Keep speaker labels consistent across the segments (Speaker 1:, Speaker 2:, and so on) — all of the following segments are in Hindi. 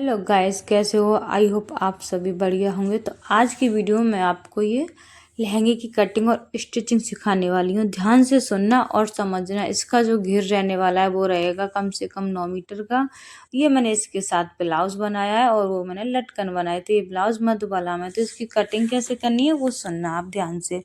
Speaker 1: हेलो गाइस, कैसे हो? आई होप आप सभी बढ़िया होंगे। तो आज की वीडियो में मैं आपको ये लहंगे की कटिंग और स्टिचिंग सिखाने वाली हूँ। ध्यान से सुनना और समझना। इसका जो घेर रहने वाला है वो रहेगा कम से कम 9 मीटर का। ये मैंने इसके साथ ब्लाउज बनाया है और वो मैंने लटकन बनाए थे। ये ब्लाउज मधुबाला में, तो इसकी कटिंग कैसे करनी है वो सुनना आप ध्यान से।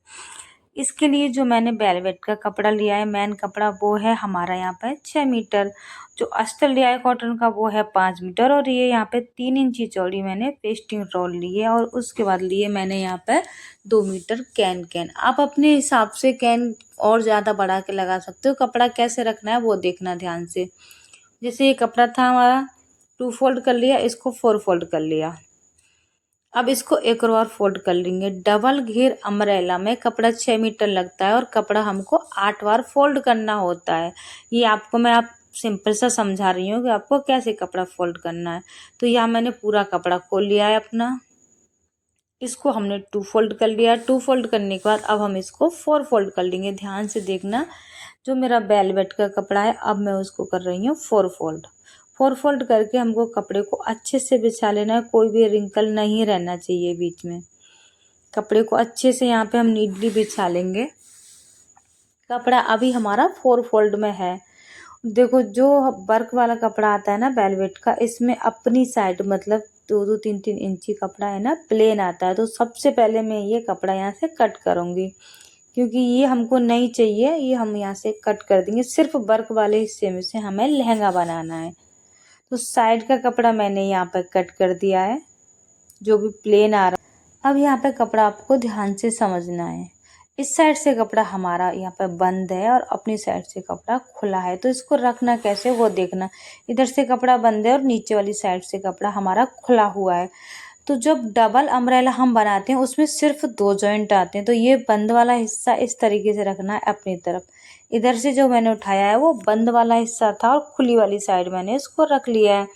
Speaker 1: इसके लिए जो मैंने वेलवेट का कपड़ा लिया है, मेन कपड़ा, वो है हमारा यहाँ पे 6 मीटर। जो अस्तर लिया है कॉटन का वो है 5 मीटर। और ये यहाँ पे 3 इंची चौड़ी मैंने पेस्टिंग रोल ली है। और उसके बाद लिए मैंने यहाँ पे 2 मीटर कैन। आप अपने हिसाब से कैन और ज़्यादा बढ़ा के लगा सकते हो। कपड़ा कैसे रखना है वो देखना ध्यान से। जैसे ये कपड़ा था हमारा 2 फोल्ड कर लिया, इसको 4 फोल्ड कर लिया। अब इसको एक और फोल्ड कर लेंगे। डबल घेर अम्ब्रेला में कपड़ा 6 मीटर लगता है और कपड़ा हमको 8 बार फोल्ड करना होता है। ये आपको मैं सिंपल सा समझा रही हूँ कि आपको कैसे कपड़ा फोल्ड करना है। तो यहाँ मैंने पूरा कपड़ा खोल लिया है अपना। इसको हमने 2 फोल्ड कर लिया। 2 फोल्ड करने के बाद अब हम इसको 4 फोल्ड कर लेंगे। ध्यान से देखना। जो मेरा वेलवेट का कपड़ा है, अब मैं उसको कर रही हूँ 4 फोल्ड। 4 फोल्ड करके हमको कपड़े को अच्छे से बिछा लेना है। कोई भी रिंकल नहीं रहना चाहिए बीच में। कपड़े को अच्छे से यहाँ पे हम नीडली बिछा लेंगे। कपड़ा अभी हमारा 4 फोल्ड में है। देखो, जो वर्क वाला कपड़ा आता है ना वेलवेट का, इसमें अपनी साइड मतलब 2-2 3-3 इंची कपड़ा है ना, प्लेन आता है। तो सबसे पहले मैं ये कपड़ा यहाँ से कट करूँगी, क्योंकि ये हमको नहीं चाहिए। ये हम यहाँ से कट कर देंगे। सिर्फ वर्क वाले हिस्से में से हमें लहंगा बनाना है। तो साइड का कपड़ा मैंने यहाँ पे कट कर दिया है, जो भी प्लेन आ रहा है। अब यहाँ पे कपड़ा आपको ध्यान से समझना है। इस साइड से कपड़ा हमारा यहाँ पे बंद है और अपनी साइड से कपड़ा खुला है। तो इसको रखना कैसे वो देखना। इधर से कपड़ा बंद है और नीचे वाली साइड से कपड़ा हमारा खुला हुआ है। तो जब डबल अम्ब्रेला हम बनाते हैं उसमें सिर्फ 2 जॉइंट आते हैं। तो ये बंद वाला हिस्सा इस तरीके से रखना है अपनी तरफ। इधर से जो मैंने उठाया है वो बंद वाला हिस्सा था और खुली वाली साइड मैंने इसको रख लिया है।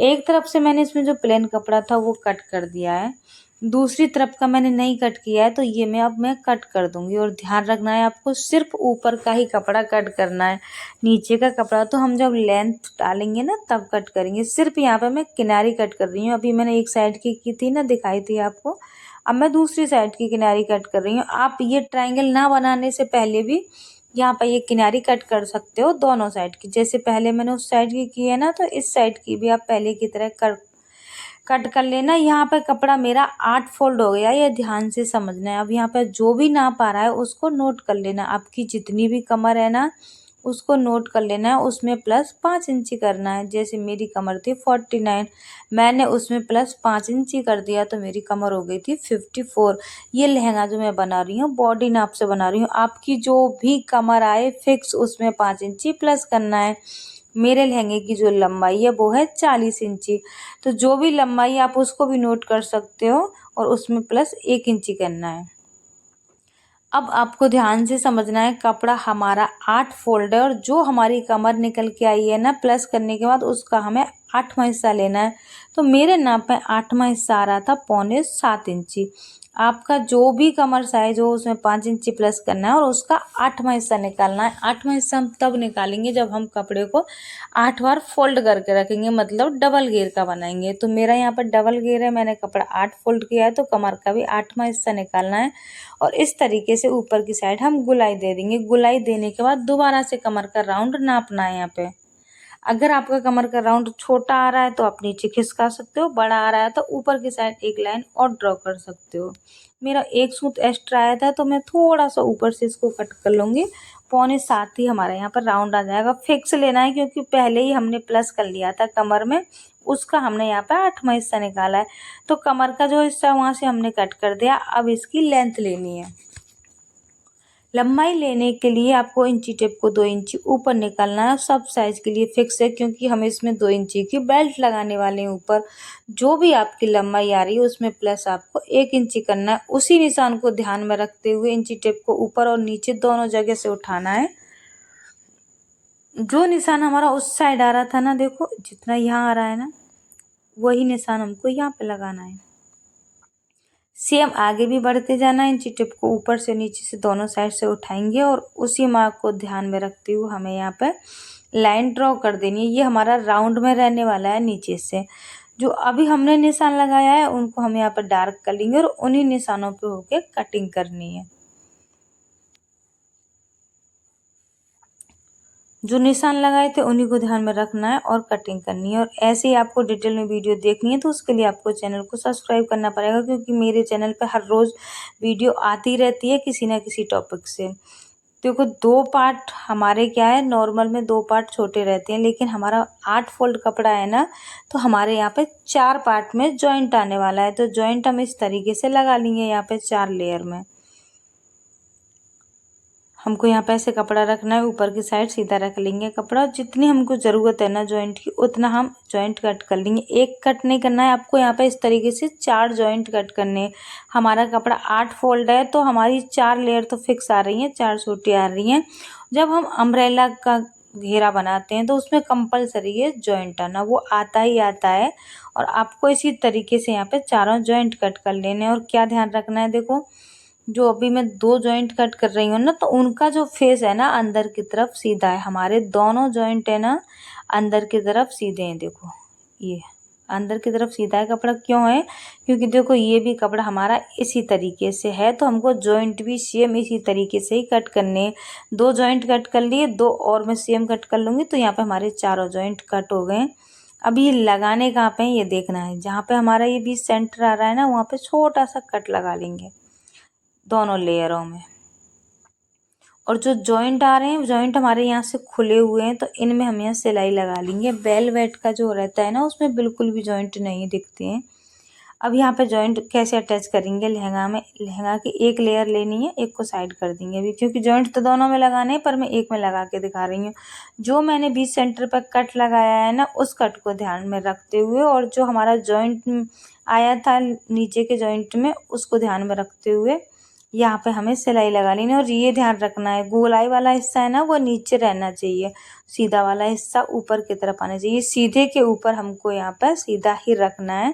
Speaker 1: एक तरफ से मैंने इसमें जो प्लेन कपड़ा था वो कट कर दिया है। दूसरी तरफ का मैंने नहीं कट किया है, तो ये मैं कट कर दूंगी। और ध्यान रखना है आपको, सिर्फ ऊपर का ही कपड़ा कट करना है। नीचे का कपड़ा तो हम जब लेंथ डालेंगे ना तब कट करेंगे। सिर्फ यहाँ पे मैं किनारी कट कर रही हूँ। अभी मैंने एक साइड की थी ना, दिखाई थी आपको। अब मैं दूसरी साइड की किनारी कट कर रही हूँ। आप ये ट्रायंगल ना बनाने से पहले भी यहाँ पर ये किनारी कट कर सकते हो दोनों साइड की। जैसे पहले मैंने उस साइड की है ना, तो इस साइड की भी आप पहले की तरह कट कर लेना। यहाँ पे कपड़ा मेरा 8 फोल्ड हो गया, ये ध्यान से समझना है। अब यहाँ पे जो भी नाप आ रहा है उसको नोट कर लेना। आपकी जितनी भी कमर है ना उसको नोट कर लेना है। उसमें प्लस 5 इंची करना है। जैसे मेरी कमर थी 49, मैंने उसमें प्लस 5 इंची कर दिया तो मेरी कमर हो गई थी 54। ये लहंगा जो मैं बना रही हूँ बॉडी नाप से बना रही हूँ। आपकी जो भी कमर आए फिक्स उसमें 5 इंची प्लस करना है। मेरे लहंगे की जो लंबाई है वो है 40 इंची। तो जो भी लंबाई आप उसको भी नोट कर सकते हो और उसमें प्लस 1 इंची करना है। अब आपको ध्यान से समझना है। कपड़ा हमारा 8 फोल्ड है और जो हमारी कमर निकल के आई है ना प्लस करने के बाद, उसका हमें 8वां हिस्सा लेना है। तो मेरे नाप में 8वां हिस्सा आ रहा था 6.25 इंची। आपका जो भी कमर साइज हो उसमें 5 इंची प्लस करना है और उसका 8वां हिस्सा निकालना है। 8वां हिस्सा हम तब निकालेंगे जब हम कपड़े को 8 बार फोल्ड करके रखेंगे, मतलब डबल घेर का बनाएंगे। तो मेरा यहाँ पर डबल घेर है, मैंने कपड़ा 8 फोल्ड किया है, तो कमर का भी 8वां हिस्सा निकालना है। और इस तरीके से ऊपर की साइड हम गुलाई दे देंगे। गुलाई देने के बाद दोबारा से कमर का राउंड नापना है। यहाँ पे अगर आपका कमर का राउंड छोटा आ रहा है तो आप नीचे खिसका सकते हो, बड़ा आ रहा है तो ऊपर की साइड एक लाइन और ड्रॉ कर सकते हो। मेरा एक सूत एक्स्ट्रा आया था तो मैं थोड़ा सा ऊपर से इसको कट कर लूँगी। 6.25 ही हमारा यहाँ पर राउंड आ जाएगा। फिक्स लेना है क्योंकि पहले ही हमने प्लस कर लिया था कमर में, उसका हमने यहाँ पर 8वां हिस्सा निकाला है। तो कमर का जो हिस्सा वहाँ से हमने कट कर दिया। अब इसकी लेंथ लेनी है। लंबाई लेने के लिए आपको इंची टेप को 2 इंची ऊपर निकालना है। सब साइज के लिए फिक्स है क्योंकि हम इसमें 2 इंची की बेल्ट लगाने वाले हैं ऊपर। जो भी आपकी लंबाई आ रही है उसमें प्लस आपको 1 इंची करना है। उसी निशान को ध्यान में रखते हुए इंची टेप को ऊपर और नीचे दोनों जगह से उठाना है। जो निशान हमारा उस साइड आ रहा था ना, देखो जितना यहाँ आ रहा है ना, वही निशान हमको यहाँ पे लगाना है। सेम आगे भी बढ़ते जाना है। इंची टिप को ऊपर से नीचे से दोनों साइड से उठाएंगे और उसी मार्क को ध्यान में रखते हुए हमें यहाँ पे लाइन ड्रॉ कर देनी है। ये हमारा राउंड में रहने वाला है नीचे से। जो अभी हमने निशान लगाया है उनको हम यहाँ पर डार्क कर लेंगे और उन्हीं निशानों पे होके कटिंग करनी है। जो निशान लगाए थे उन्हीं को ध्यान में रखना है और कटिंग करनी है। और ऐसे ही आपको डिटेल में वीडियो देखनी है तो उसके लिए आपको चैनल को सब्सक्राइब करना पड़ेगा, क्योंकि मेरे चैनल पर हर रोज़ वीडियो आती रहती है किसी ना किसी टॉपिक से। देखो, 2 पार्ट हमारे क्या है, नॉर्मल में 2 पार्ट छोटे रहते हैं, लेकिन हमारा 8 फोल्ड कपड़ा है ना, तो हमारे यहाँ पे 4 पार्ट में जॉइंट आने वाला है। तो जॉइंट हम इस तरीके से लगा लेंगे यहाँ पे 4 लेयर में। हमको यहाँ पे ऐसे कपड़ा रखना है, ऊपर की साइड सीधा रख लेंगे कपड़ा। जितनी हमको ज़रूरत है ना जॉइंट की, उतना हम जॉइंट कट कर लेंगे। एक कट नहीं करना है आपको, यहाँ पे इस तरीके से 4 जॉइंट कट करने हैं। हमारा कपड़ा 8 फोल्ड है तो हमारी 4 लेयर तो फिक्स आ रही हैं, 4 छोटी आ रही हैं। जब हम अम्ब्रेला का घेरा बनाते हैं तो उसमें कंपलसरी है जॉइंट आना, वो आता ही आता है। और आपको इसी तरीके से यहाँ पे चारों जॉइंट कट कर लेने हैं। और क्या ध्यान रखना है, देखो, जो अभी मैं 2 जॉइंट कट कर रही हूँ ना, तो उनका जो फेस है ना अंदर की तरफ सीधा है। हमारे दोनों जॉइंट है ना अंदर की तरफ सीधे हैं। देखो, ये अंदर की तरफ सीधा है कपड़ा। क्यों है? क्योंकि देखो ये भी कपड़ा हमारा इसी तरीके से है, तो हमको जॉइंट भी सेम इसी तरीके से ही कट करने हैं। 2 जॉइंट कट कर लिए, 2 और मैं सेम कट कर लूँगी, तो यहाँ पे हमारे चारों जॉइंट कट हो गए। अब ये लगाने कहाँ पे है ये देखना है। जहाँ पे हमारा ये बीच सेंटर आ रहा है ना, वहाँ पे छोटा सा कट लगा लेंगे दोनों लेयरों में। और जो जॉइंट आ रहे हैं, जॉइंट हमारे यहाँ से खुले हुए हैं, तो इनमें हम यहाँ सिलाई लगा लेंगे। वेलवेट का जो रहता है ना, उसमें बिल्कुल भी जॉइंट नहीं दिखते हैं। अब यहाँ पे जॉइंट कैसे अटैच करेंगे लहंगा में, लहंगा की एक लेयर लेनी है, एक को साइड कर देंगे अभी, क्योंकि जॉइंट तो दोनों में लगाने हैं, पर मैं एक में लगा के दिखा रही हूँ। जो मैंने बीच सेंटर पर कट लगाया है ना, उस कट को ध्यान में रखते हुए, और जो हमारा जॉइंट आया था नीचे के जॉइंट में, उसको ध्यान में रखते हुए यहाँ पे हमें सिलाई लगा लेनी है। और ये ध्यान रखना है, गोलाई वाला हिस्सा है ना वो नीचे रहना चाहिए, सीधा वाला हिस्सा ऊपर की तरफ आना चाहिए। सीधे के ऊपर हमको यहाँ पर सीधा ही रखना है।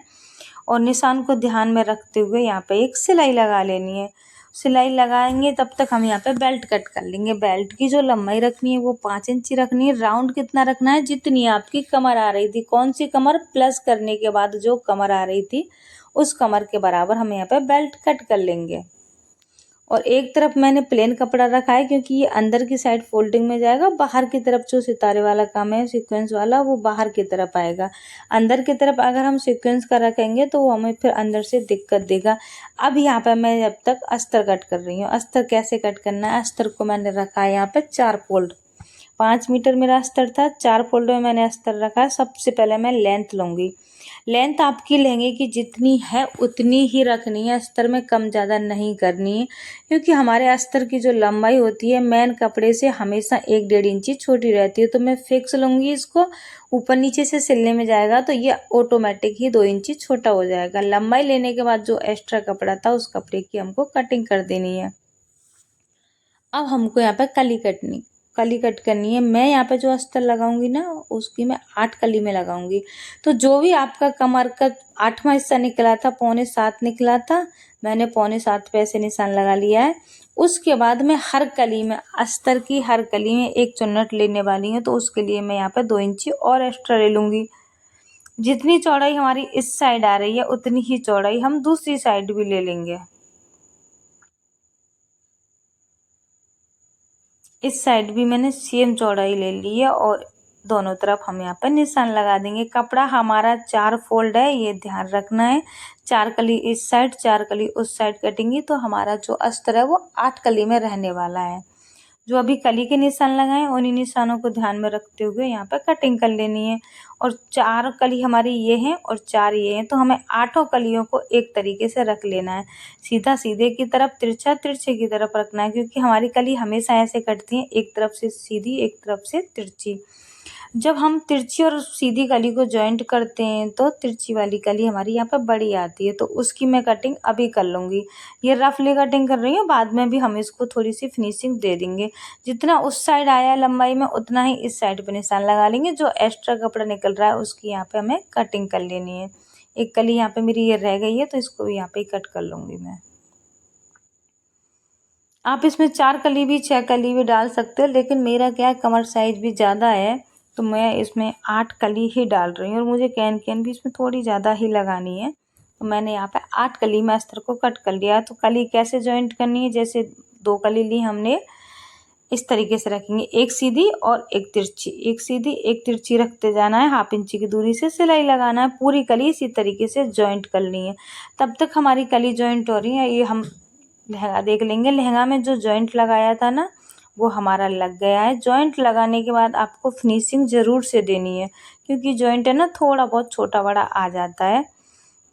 Speaker 1: और निशान को ध्यान में रखते हुए यहाँ पे एक सिलाई लगा लेनी है। सिलाई लगाएंगे तब तक हम यहाँ पे बेल्ट कट कर लेंगे। बेल्ट की जो लंबाई रखनी है वो 5 इंची रखनी है। राउंड कितना रखना है, जितनी आपकी कमर आ रही थी। कौन सी कमर? प्लस करने के बाद जो कमर आ रही थी उस कमर के बराबर हम यहाँ पे बेल्ट कट कर लेंगे। और एक तरफ मैंने प्लेन कपड़ा रखा है, क्योंकि ये अंदर की साइड फोल्डिंग में जाएगा। बाहर की तरफ जो सितारे वाला काम है सीक्वेंस वाला, वो बाहर की तरफ आएगा। अंदर की तरफ अगर हम सीक्वेंस का रखेंगे तो वो हमें फिर अंदर से दिक्कत देगा। अब यहाँ पर मैं जब तक अस्तर कट कर रही हूँ। अस्तर कैसे कट करना है, अस्तर को मैंने रखा है यहाँ पे 4 फोल्ड। 5 मीटर मेरा अस्तर था, 4 फोल्ड में मैंने अस्तर रखा है। सबसे पहले मैं लेंथ लूँगी। लेंथ आपकी लहंगे की जितनी है उतनी ही रखनी है, अस्तर में कम ज़्यादा नहीं करनी है, क्योंकि हमारे अस्तर की जो लंबाई होती है मेन कपड़े से हमेशा 1-1.5 इंची छोटी रहती है। तो मैं फिक्स लूँगी इसको, ऊपर नीचे से सिलने में जाएगा तो ये ऑटोमेटिक ही 2 इंची छोटा हो जाएगा। लंबाई लेने के बाद जो एक्स्ट्रा कपड़ा था उस कपड़े की हमको कटिंग कर देनी है। अब हमको यहाँ पे कली कट करनी है। मैं यहाँ पे जो अस्तर लगाऊंगी ना, उसकी मैं 8 कली में लगाऊंगी। तो जो भी आपका कमर का 8वां हिस्सा निकला था, 6.25 निकला था, मैंने 6.25 पे ऐसे निशान लगा लिया है। उसके बाद मैं हर कली में, अस्तर की हर कली में एक चुन्नट लेने वाली हूँ, तो उसके लिए मैं यहाँ पे 2 इंची और एक्स्ट्रा ले लूँगी। जितनी चौड़ाई हमारी इस साइड आ रही है उतनी ही चौड़ाई हम दूसरी साइड भी ले लेंगे। इस साइड भी मैंने सेम चौड़ाई ले ली है और दोनों तरफ हम यहाँ पर निशान लगा देंगे। कपड़ा हमारा 4 फोल्ड है, ये ध्यान रखना है। 4 कली इस साइड, 4 कली उस साइड कटेंगी, तो हमारा जो अस्तर है वो 8 कली में रहने वाला है। जो अभी कली के निशान लगाए उन्हीं निशानों को ध्यान में रखते हुए यहाँ पे कटिंग कर लेनी है। और 4 कली हमारी ये हैं और 4 ये हैं, तो हमें 8 कलियों को एक तरीके से रख लेना है। सीधा सीधे की तरफ, तिरछा तिरछे की तरफ रखना है, क्योंकि हमारी कली हमेशा ऐसे कटती है, एक तरफ से सीधी एक तरफ से तिरछी। जब हम तिरछी और सीधी कली को जॉइंट करते हैं तो तिरछी वाली कली हमारी यहाँ पे बड़ी आती है, तो उसकी मैं कटिंग अभी कर लूँगी। ये रफली कटिंग कर रही हूँ, बाद में भी हम इसको थोड़ी सी फिनिशिंग दे देंगे। जितना उस साइड आया लंबाई में उतना ही इस साइड पे निशान लगा लेंगे। जो एक्स्ट्रा कपड़ा निकल रहा है उसकी यहाँ पे हमें कटिंग कर लेनी है। एक कली यहाँ पे मेरी ये रह गई है, तो इसको भी यहाँ पे कट कर लूँगी मैं। आप इसमें 4 कली भी 6 कली भी डाल सकते हो, लेकिन मेरा क्या है, कमर साइज भी ज़्यादा है, तो मैं इसमें 8 कली ही डाल रही हूँ और मुझे कैन भी इसमें थोड़ी ज़्यादा ही लगानी है। तो मैंने यहाँ पे 8 कली में अस्तर को कट कर लिया। तो कली कैसे जॉइंट करनी है, जैसे 2 कली ली हमने, इस तरीके से रखेंगे, एक सीधी और एक तिरछी, एक सीधी एक तिरछी रखते जाना है। 1/2 इंच की दूरी से सिलाई लगाना है। पूरी कली इसी तरीके से जॉइंट करनी है। तब तक हमारी कली जॉइंट हो रही है। ये हम लहंगा देख लेंगे। लहंगा में जो जॉइंट लगाया था ना, वो हमारा लग गया है। जॉइंट लगाने के बाद आपको फिनिशिंग ज़रूर से देनी है, क्योंकि जॉइंट है ना थोड़ा बहुत छोटा बड़ा आ जाता है।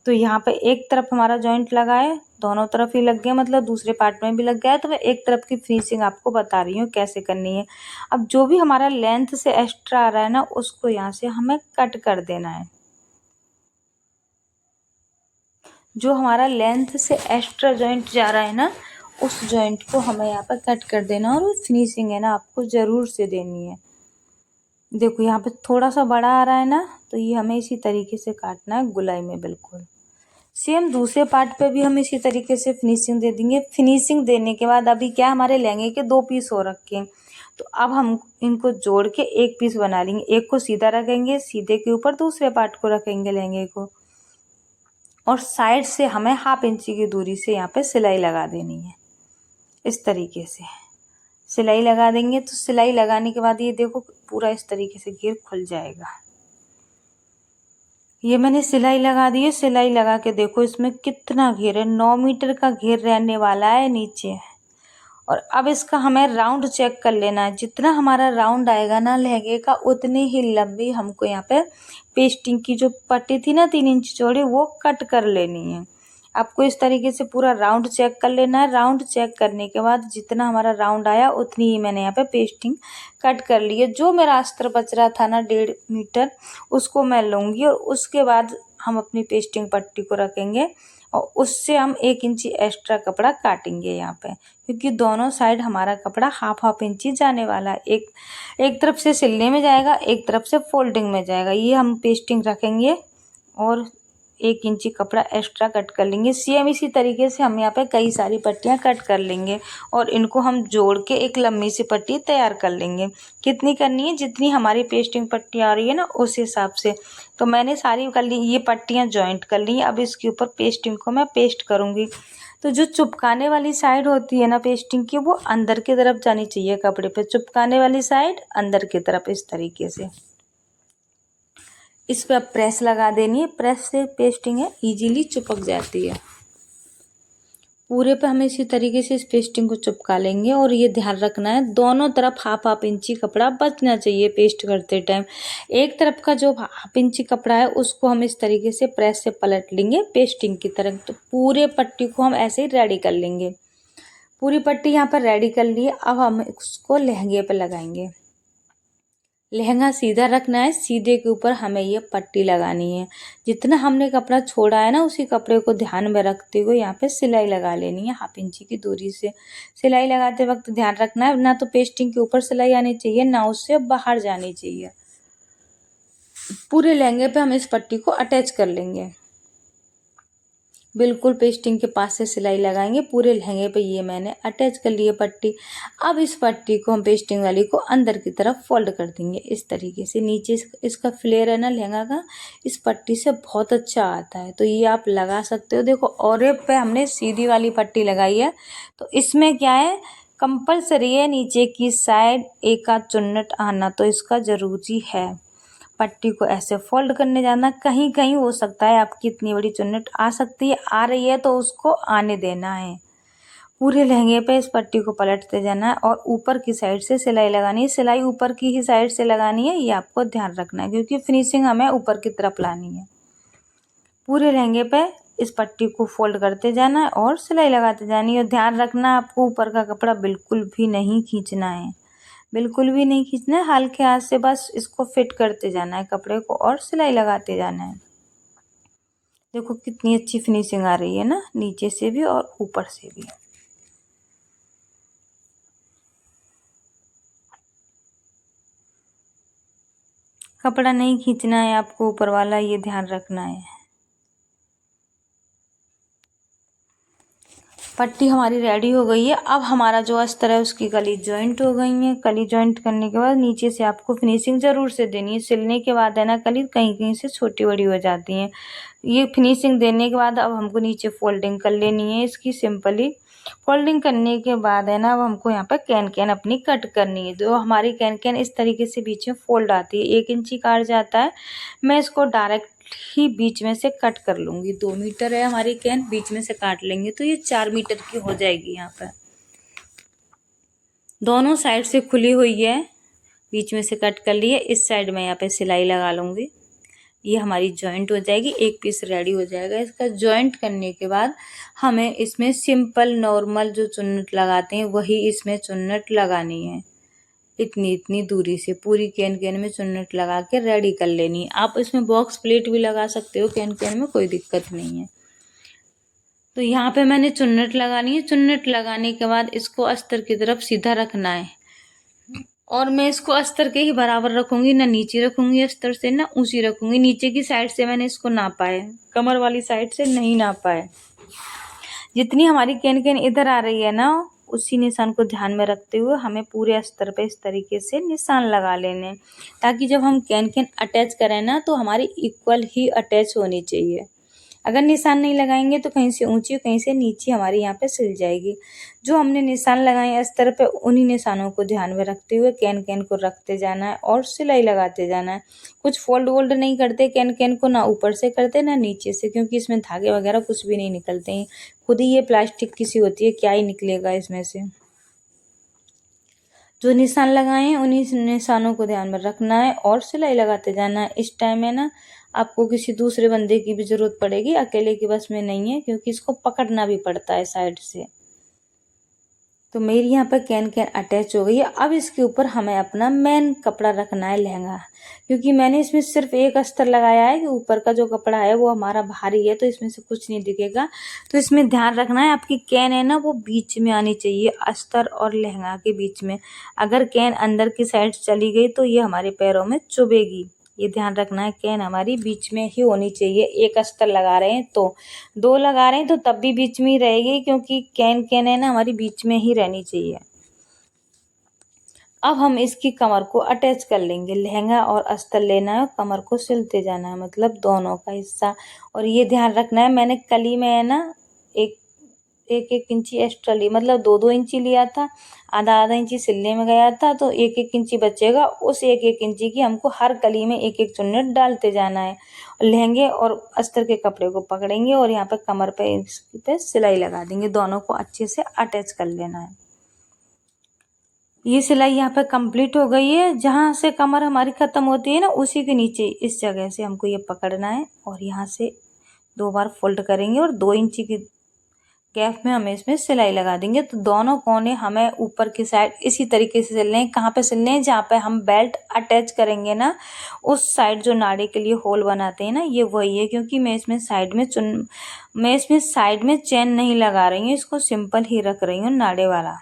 Speaker 1: तो यहाँ पे एक तरफ हमारा जॉइंट लगा है, दोनों तरफ ही लग गया, मतलब दूसरे पार्ट में भी लग गया है। तो मैं एक तरफ की फिनिशिंग आपको बता रही हूँ कैसे करनी है। अब जो भी हमारा लेंथ से एक्स्ट्रा आ रहा है ना, उसको यहाँ से हमें कट कर देना है। जो हमारा लेंथ से एक्स्ट्रा जॉइंट जा रहा है ना, उस जॉइंट को हमें यहाँ पर कट कर देना, और फिनिशिंग है ना आपको ज़रूर से देनी है। देखो यहाँ पे थोड़ा सा बड़ा आ रहा है ना, तो ये हमें इसी तरीके से काटना है गुलाई में बिल्कुल। सेम दूसरे पार्ट पे भी हम इसी तरीके से फिनिशिंग दे देंगे। फिनिशिंग देने के बाद अभी क्या, हमारे लहंगे के 2 पीस हो रखे हैं, तो अब हम इनको जोड़ के एक पीस बना लेंगे। एक को सीधा रखेंगे, सीधे के ऊपर दूसरे पार्ट को रखेंगे लहंगे को, और साइड से हमें 1/2 इंच की दूरी से यहाँ पे सिलाई लगा देनी है। इस तरीके से सिलाई लगा देंगे। तो सिलाई लगाने के बाद ये देखो पूरा इस तरीके से घेर खुल जाएगा। ये मैंने सिलाई लगा दी है। सिलाई लगा के देखो इसमें कितना घेर है, 9 मीटर का घेर रहने वाला है नीचे। और अब इसका हमें राउंड चेक कर लेना है। जितना हमारा राउंड आएगा ना लहंगे का, उतनी ही लंबी हमको यहाँ पे पेस्टिंग की जो पट्टी थी ना 3 इंच चौड़ी, वो कट कर लेनी है। आपको इस तरीके से पूरा राउंड चेक कर लेना है। राउंड चेक करने के बाद जितना हमारा राउंड आया, उतनी ही मैंने यहाँ पे पेस्टिंग कट कर ली है। जो मेरा अस्तर बच रहा था ना 1.5 मीटर, उसको मैं लूँगी, और उसके बाद हम अपनी पेस्टिंग पट्टी को रखेंगे, और उससे हम 1 इंची एक्स्ट्रा कपड़ा काटेंगे यहाँ पे, क्योंकि दोनों साइड हमारा कपड़ा 1/2 इंची जाने वाला है। एक तरफ से सिलने में जाएगा, एक तरफ से फोल्डिंग में जाएगा। ये हम पेस्टिंग रखेंगे और 1 इंची कपड़ा एक्स्ट्रा कट कर लेंगे। सेम इसी तरीके से हम यहाँ पे कई सारी पट्टियाँ कट कर लेंगे, और इनको हम जोड़ के एक लंबी सी पट्टी तैयार कर लेंगे। कितनी करनी है, जितनी हमारी पेस्टिंग पट्टी आ रही है ना, उस हिसाब से। तो मैंने सारी कर ली, ये पट्टियाँ जॉइंट कर ली। अब इसके ऊपर पेस्टिंग को मैं पेस्ट करूँगी। तो जो चिपकाने वाली साइड होती है ना पेस्टिंग की, वो अंदर की तरफ जानी चाहिए कपड़े पे। चिपकाने वाली साइड अंदर की तरफ, इस तरीके से। इस पे अब प्रेस लगा देनी है। प्रेस से पेस्टिंग है इजीली चिपक जाती है। पूरे पे हमें इसी तरीके से इस पेस्टिंग को चिपका लेंगे, और ये ध्यान रखना है दोनों तरफ 1/2 इंची कपड़ा बचना चाहिए पेस्ट करते टाइम। एक तरफ का जो 1/2 इंची कपड़ा है, उसको हम इस तरीके से प्रेस से पलट लेंगे पेस्टिंग की तरफ। तो पूरे पट्टी को हम ऐसे ही रेडी कर लेंगे। पूरी पट्टी यहाँ पर रेडी कर ली है। अब हम उसको लहंगे पे लगाएंगे। लहंगा सीधा रखना है, सीधे के ऊपर हमें ये पट्टी लगानी है। जितना हमने कपड़ा छोड़ा है ना, उसी कपड़े को ध्यान में रखते हुए यहाँ पे सिलाई लगा लेनी है 1/2 इंची की दूरी से। सिलाई लगाते वक्त ध्यान रखना है, ना तो पेस्टिंग के ऊपर सिलाई आनी चाहिए, ना उससे बाहर जानी चाहिए। पूरे लहंगे पे हम इस पट्टी को अटैच कर लेंगे। बिल्कुल पेस्टिंग के पास से सिलाई लगाएंगे। पूरे लहंगे पे ये मैंने अटैच कर ली है पट्टी। अब इस पट्टी को हम पेस्टिंग वाली को अंदर की तरफ फोल्ड कर देंगे इस तरीके से। नीचे इसका फ्लेयर है ना लहंगा का, इस पट्टी से बहुत अच्छा आता है, तो ये आप लगा सकते हो। देखो औरे पे हमने सीधी वाली पट्टी लगाई है, तो इसमें क्या है, कंपल्सरी है नीचे की साइड एक आध चुन्नट आना तो इसका जरूरी है। पट्टी को ऐसे फोल्ड करने जाना। कहीं कहीं हो सकता है आपकी इतनी बड़ी चुन्नट आ सकती है, आ रही है तो उसको आने देना है। पूरे लहंगे पे इस पट्टी को पलटते जाना है, और ऊपर की साइड से सिलाई लगानी है। सिलाई ऊपर की ही साइड से लगानी है, ये आपको ध्यान रखना है, क्योंकि फिनिशिंग हमें ऊपर की तरफ लानी है। पूरे लहंगे पे इस पट्टी को फोल्ड करते जाना है और सिलाई लगाते जानी है। ध्यान रखना आपको ऊपर का कपड़ा बिल्कुल भी नहीं खींचना है, बिल्कुल भी नहीं खींचना है। हल्के हाथ से बस इसको फिट करते जाना है कपड़े को, और सिलाई लगाते जाना है। देखो कितनी अच्छी फिनिशिंग आ रही है ना, नीचे से भी और ऊपर से भी। कपड़ा नहीं खींचना है आपको ऊपर वाला, ये ध्यान रखना है। पट्टी हमारी रेडी हो गई है। अब हमारा जो अस्तर है उसकी कली जॉइंट हो गई है। कली जॉइंट करने के बाद नीचे से आपको फिनिशिंग ज़रूर से देनी है। सिलने के बाद है ना कली कहीं कहीं से छोटी बड़ी हो जाती हैं। ये फिनिशिंग देने के बाद अब हमको नीचे फोल्डिंग कर लेनी है इसकी सिंपली। फोल्डिंग करने के बाद है ना अब हमको यहाँ पर कैन कैन अपनी कट करनी है। जो हमारी कैन कैन इस तरीके से बीच में फोल्ड आती है, 1 इंची काट जाता है। मैं इसको डायरेक्ट ही बीच में से कट कर लूँगी। 2 मीटर है हमारी कैन, बीच में से काट लेंगे तो ये 4 मीटर की हो जाएगी। यहाँ पर दोनों साइड से खुली हुई है, बीच में से कट कर लिए। इस साइड में यहाँ पे सिलाई लगा लूँगी। ये हमारी जॉइंट हो जाएगी, एक पीस रेडी हो जाएगा। इसका जॉइंट करने के बाद हमें इसमें सिंपल नॉर्मल जो चुन्नट लगाते हैं वही इसमें चुन्नट लगानी है। इतनी इतनी दूरी से पूरी कैन कैन में चुन्नट लगा के रेडी कर लेनी है। आप इसमें बॉक्स प्लेट भी लगा सकते हो कैन कैन में, कोई दिक्कत नहीं है। तो यहाँ पे मैंने चुन्नट लगानी है। चुन्नट लगाने के बाद इसको अस्तर की तरफ सीधा रखना है और मैं इसको अस्तर के ही बराबर रखूंगी, ना नीचे रखूंगी अस्तर से ना ऊंची रखूंगी। नीचे की साइड से मैंने इसको नापा है, कमर वाली साइड से नहीं नापा है। जितनी हमारी कैन कैन इधर आ रही है ना उसी निशान को ध्यान में रखते हुए हमें पूरे अस्तर पे इस तरीके से निशान लगा लेने, ताकि जब हम कैन कैन अटैच करें ना तो हमारी इक्वल ही अटैच होनी चाहिए। अगर निशान नहीं लगाएंगे तो कहीं से ऊंची कहीं से नीची हमारी यहाँ पे सिल जाएगी। जो हमने निशान लगाए अस्तर पे उन्हीं निशानों को ध्यान में रखते हुए कैन कैन को रखते जाना है और सिलाई लगाते जाना है। कुछ फोल्ड वोल्ड नहीं करते कैन कैन को, ना ऊपर से करते ना नीचे से, क्योंकि इसमें धागे वगैरह कुछ भी नहीं निकलते हैं। खुद ही ये प्लास्टिक की सी होती है, क्या ही निकलेगा इसमें से। जो निशान लगाए हैं उन्हीं निशानों को ध्यान में रखना है और सिलाई लगाते जाना है। इस टाइम में ना आपको किसी दूसरे बंदे की भी जरूरत पड़ेगी, अकेले की बस में नहीं है, क्योंकि इसको पकड़ना भी पड़ता है साइड से। तो मेरी यहाँ पर कैन कैन अटैच हो गई है। अब इसके ऊपर हमें अपना मेन कपड़ा रखना है, लहंगा। क्योंकि मैंने इसमें सिर्फ एक अस्तर लगाया है कि ऊपर का जो कपड़ा है वो हमारा भारी है तो इसमें से कुछ नहीं दिखेगा। तो इसमें ध्यान रखना है आपकी कैन है ना वो बीच में आनी चाहिए, अस्तर और लहंगा के बीच में। अगर कैन अंदर की साइड चली गई तो ये हमारे पैरों में चुभेगी। ये ध्यान रखना है, कैन हमारी बीच में ही होनी चाहिए। एक अस्तर लगा रहे हैं तो 2 लगा रहे हैं तो तब भी बीच में ही रहेगी, क्योंकि कैन कैन है ना हमारी बीच में ही रहनी चाहिए। अब हम इसकी कमर को अटैच कर लेंगे। लहंगा और अस्तर लेना है और कमर को सिलते जाना है, मतलब दोनों का हिस्सा। और ये ध्यान रखना है, मैंने कली में है ना एक इंची एक्स्ट्रा ली, मतलब 2 इंची लिया था। आधा इंची सिलने में गया था तो 1 इंची बचेगा। उस 1 इंची की हमको हर कली में एक चुन्नट डालते जाना है। लहंगे और अस्तर के कपड़े को पकड़ेंगे और यहाँ पे कमर पे सिलाई लगा देंगे। दोनों को अच्छे से अटैच कर लेना है। ये सिलाई यहाँ पे कंप्लीट हो गई है। जहाँ से कमर हमारी खत्म होती है ना उसी के नीचे इस जगह से हमको ये पकड़ना है और यहाँ से 2 बार फोल्ड करेंगे और 2 इंची की गैप में हमें इसमें सिलाई लगा देंगे। तो दोनों कोने हमें ऊपर की साइड इसी तरीके से सिलने हैं। कहाँ पे सिलने हैं? जहाँ पे हम बेल्ट अटैच करेंगे ना उस साइड, जो नाड़े के लिए होल बनाते हैं ना, ये वही है। क्योंकि मैं इसमें साइड में चेन नहीं लगा रही हूँ, इसको सिंपल ही रख रही हूँ नाड़े वाला।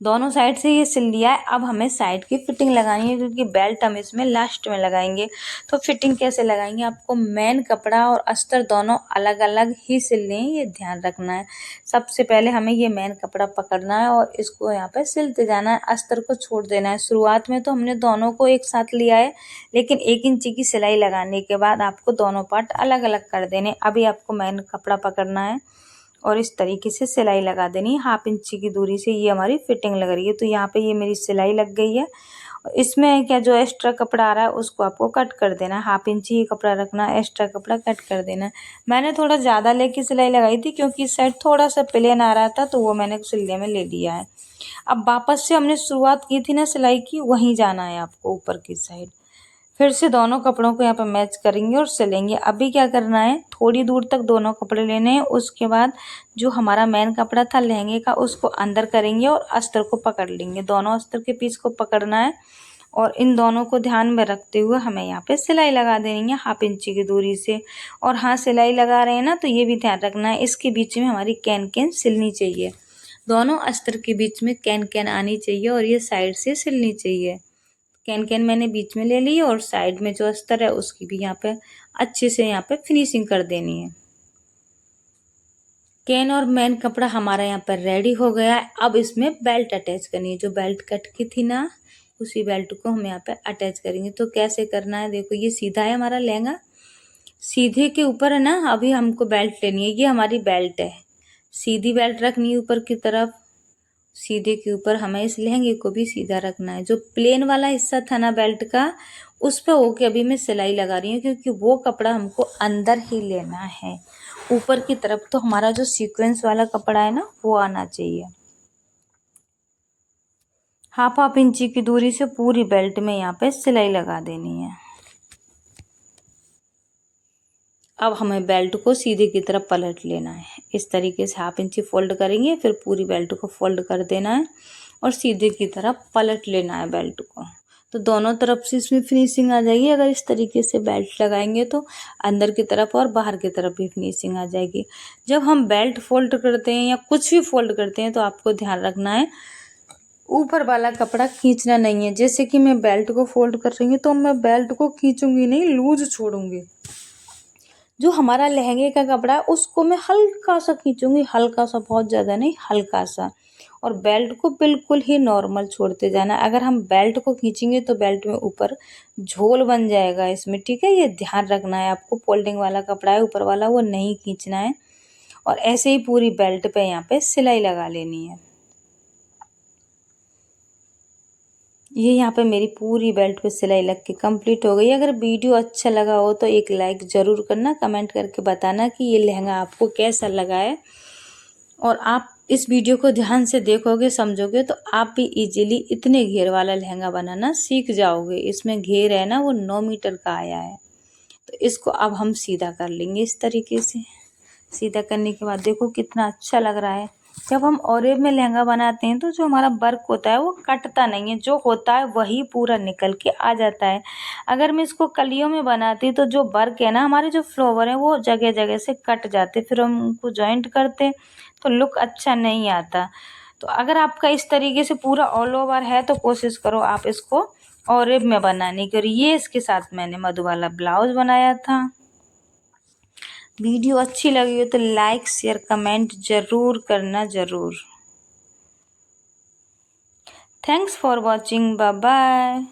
Speaker 1: दोनों साइड से ये सिल लिया है। अब हमें साइड की फिटिंग लगानी है, क्योंकि बेल्ट हम इसमें लास्ट में लगाएंगे। तो फिटिंग कैसे लगाएंगे? आपको मेन कपड़ा और अस्तर दोनों अलग अलग ही सिलने हैं, ये ध्यान रखना है। सबसे पहले हमें ये मेन कपड़ा पकड़ना है और इसको यहाँ पे सिलते जाना है, अस्तर को छोड़ देना है। शुरुआत में तो हमने दोनों को एक साथ लिया है, लेकिन 1 इंची की सिलाई लगाने के बाद आपको दोनों पार्ट अलग अलग कर देने। अभी आपको मेन कपड़ा पकड़ना है और इस तरीके से सिलाई लगा देनी है। 1/2 इंची की दूरी से ये हमारी फिटिंग लग रही है। तो यहाँ पे ये मेरी सिलाई लग गई है। इसमें क्या जो एक्स्ट्रा कपड़ा आ रहा है उसको आपको कट कर देना है। 1/2 इंची ही कपड़ा रखना, एक्स्ट्रा कपड़ा कट कर देना। मैंने थोड़ा ज़्यादा लेके सिलाई लगाई थी, क्योंकि इस साइड थोड़ा सा प्लेन आ रहा था तो वो मैंने सिलने में ले लिया है। अब वापस से हमने शुरुआत की थी ना सिलाई की, वहीं जाना है आपको ऊपर की साइड। फिर से दोनों कपड़ों को यहाँ पर मैच करेंगे और सिलेंगे। अभी क्या करना है, थोड़ी दूर तक दोनों कपड़े लेने हैं। उसके बाद जो हमारा मेन कपड़ा था लहंगे का उसको अंदर करेंगे और अस्तर को पकड़ लेंगे। दोनों अस्तर के पीस को पकड़ना है और इन दोनों को ध्यान में रखते हुए हमें यहाँ पे सिलाई लगा देनी है 1/2 इंची की दूरी से। और हाँ, सिलाई लगा रहे हैं ना तो ये भी ध्यान रखना है, इसके बीच में हमारी कैन कैन सिलनी चाहिए। दोनों अस्तर के बीच में कैन कैन आनी चाहिए और ये साइड से सिलनी चाहिए। कैन कैन मैंने बीच में ले ली और साइड में जो अस्तर है उसकी भी यहाँ पे अच्छे से यहाँ पे फिनिशिंग कर देनी है। कैन और मेन कपड़ा हमारा यहाँ पर रेडी हो गया है। अब इसमें बेल्ट अटैच करनी है, जो बेल्ट कट की थी ना उसी बेल्ट को हम यहाँ पे अटैच करेंगे। तो कैसे करना है, देखो ये सीधा है हमारा लहंगा, सीधे के ऊपर है ना अभी हमको बेल्ट लेनी है। ये हमारी बेल्ट है, सीधी बेल्ट रखनी है ऊपर की तरफ, सीधे के ऊपर हमें इस लहंगे को भी सीधा रखना है। जो प्लेन वाला हिस्सा था ना बेल्ट का, उस पर होके अभी मैं सिलाई लगा रही हूँ, क्योंकि वो कपड़ा हमको अंदर ही लेना है। ऊपर की तरफ तो हमारा जो सीक्वेंस वाला कपड़ा है ना वो आना चाहिए। हाफ इंची की दूरी से पूरी बेल्ट में यहाँ पे सिलाई लगा देनी है। अब हमें बेल्ट को सीधे की तरफ पलट लेना है। इस तरीके से हाफ इंची फोल्ड करेंगे, फिर पूरी बेल्ट को फोल्ड कर देना है और सीधे की तरफ पलट लेना है बेल्ट को। तो दोनों तरफ से इसमें फिनिशिंग आ जाएगी। अगर इस तरीके से बेल्ट लगाएंगे तो अंदर की तरफ और बाहर की तरफ भी फिनिशिंग आ जाएगी। जब हम बेल्ट फोल्ड करते हैं या कुछ भी फोल्ड करते हैं तो आपको ध्यान रखना है ऊपर वाला कपड़ा खींचना नहीं है। जैसे कि मैं बेल्ट को फोल्ड कर रही हूँ तो मैं बेल्ट को खींचूंगी नहीं, लूज छोड़ूंगी। जो हमारा लहंगे का कपड़ा है उसको मैं हल्का सा खींचूंगी, हल्का सा, बहुत ज़्यादा नहीं, हल्का सा। और बेल्ट को बिल्कुल ही नॉर्मल छोड़ते जाना। अगर हम बेल्ट को खींचेंगे तो बेल्ट में ऊपर झोल बन जाएगा इसमें, ठीक है। ये ध्यान रखना है आपको, फोल्डिंग वाला कपड़ा है ऊपर वाला वो नहीं खींचना है। और ऐसे ही पूरी बेल्ट पे यहाँ पे सिलाई लगा लेनी है। ये यहाँ पे मेरी पूरी बेल्ट पे सिलाई लग के कंप्लीट हो गई। अगर वीडियो अच्छा लगा हो तो एक लाइक ज़रूर करना, कमेंट करके बताना कि ये लहंगा आपको कैसा लगा है। और आप इस वीडियो को ध्यान से देखोगे, समझोगे तो आप भी इजीली इतने घेर वाला लहंगा बनाना सीख जाओगे। इसमें घेर है ना वो 9 मीटर का आया है। तो इसको अब हम सीधा कर लेंगे इस तरीके से। सीधा करने के बाद देखो कितना अच्छा लग रहा है। जब हम ओरेब में लहंगा बनाते हैं तो जो हमारा वर्क होता है वो कटता नहीं है, जो होता है वही पूरा निकल के आ जाता है। अगर मैं इसको कलियों में बनाती तो जो वर्क है ना, हमारे जो फ्लावर है वो जगह जगह से कट जाते, फिर हम उनको जॉइंट करते तो लुक अच्छा नहीं आता। तो अगर आपका इस तरीके से पूरा ऑल ओवर है तो कोशिश करो आप इसको ओरेब में बनाने की। और ये इसके साथ मैंने मधुबाला ब्लाउज बनाया था। वीडियो अच्छी लगी हो तो लाइक शेयर कमेंट ज़रूर करना, ज़रूर। Thanks for watching, bye bye.